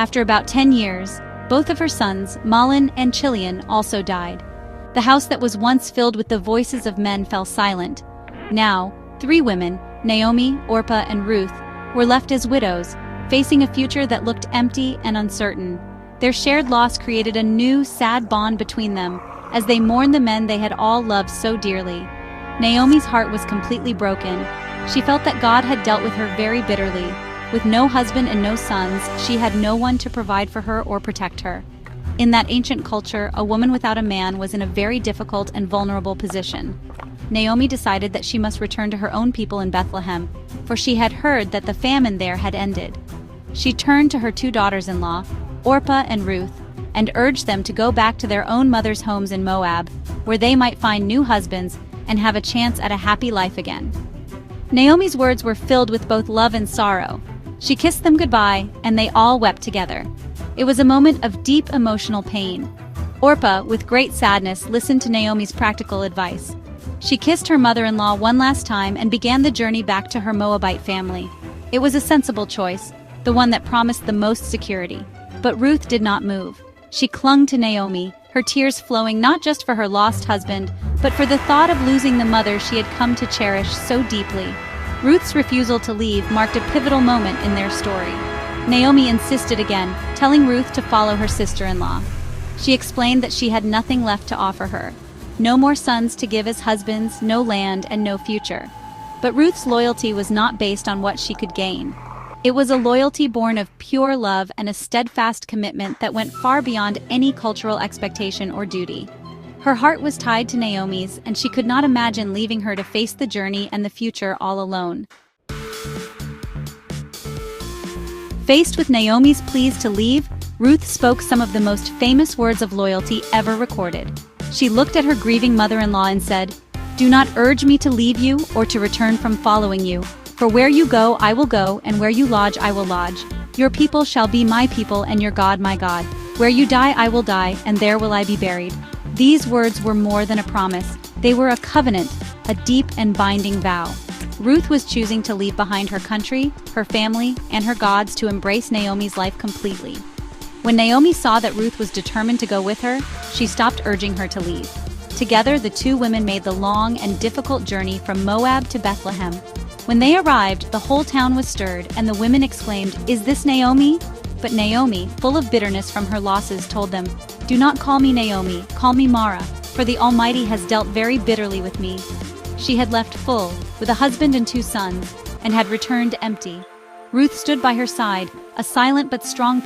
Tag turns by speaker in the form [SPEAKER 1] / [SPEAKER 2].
[SPEAKER 1] After about 10 years, both of her sons, Malin and Chilion, also died. The house that was once filled with the voices of men fell silent. Now, 3 women, Naomi, Orpah, and Ruth, were left as widows, facing a future that looked empty and uncertain. Their shared loss created a new, sad bond between them, as they mourned the men they had all loved so dearly. Naomi's heart was completely broken. She felt that God had dealt with her very bitterly. With no husband and no sons, she had no one to provide for her or protect her. In that ancient culture, a woman without a man was in a very difficult and vulnerable position. Naomi decided that she must return to her own people in Bethlehem, for she had heard that the famine there had ended. She turned to her 2 daughters-in-law, Orpah and Ruth, and urged them to go back to their own mothers' homes in Moab, where they might find new husbands and have a chance at a happy life again. Naomi's words were filled with both love and sorrow. She kissed them goodbye, and they all wept together. It was a moment of deep emotional pain. Orpah, with great sadness, listened to Naomi's practical advice. She kissed her mother-in-law one last time and began the journey back to her Moabite family. It was a sensible choice, the one that promised the most security. But Ruth did not move. She clung to Naomi, her tears flowing not just for her lost husband, but for the thought of losing the mother she had come to cherish so deeply. Ruth's refusal to leave marked a pivotal moment in their story. Naomi insisted again, telling Ruth to follow her sister-in-law. She explained that she had nothing left to offer her. No more sons to give as husbands, no land, and no future. But Ruth's loyalty was not based on what she could gain. It was a loyalty born of pure love and a steadfast commitment that went far beyond any cultural expectation or duty. Her heart was tied to Naomi's, and she could not imagine leaving her to face the journey and the future all alone. Faced with Naomi's pleas to leave, Ruth spoke some of the most famous words of loyalty ever recorded. She looked at her grieving mother-in-law and said, "Do not urge me to leave you or to return from following you. For where you go, I will go, and where you lodge, I will lodge. Your people shall be my people, and your God my God. Where you die, I will die, and there will I be buried." These words were more than a promise. They were a covenant, a deep and binding vow. Ruth was choosing to leave behind her country, her family, and her gods to embrace Naomi's life completely. When Naomi saw that Ruth was determined to go with her, she stopped urging her to leave. Together, the 2 women made the long and difficult journey from Moab to Bethlehem. When they arrived, the whole town was stirred, and the women exclaimed, "Is this Naomi?" But Naomi, full of bitterness from her losses, told them, "Do not call me Naomi, call me Mara, for the Almighty has dealt very bitterly with me." She had left full, with a husband and 2 sons, and had returned empty. Ruth stood by her side, a silent but strong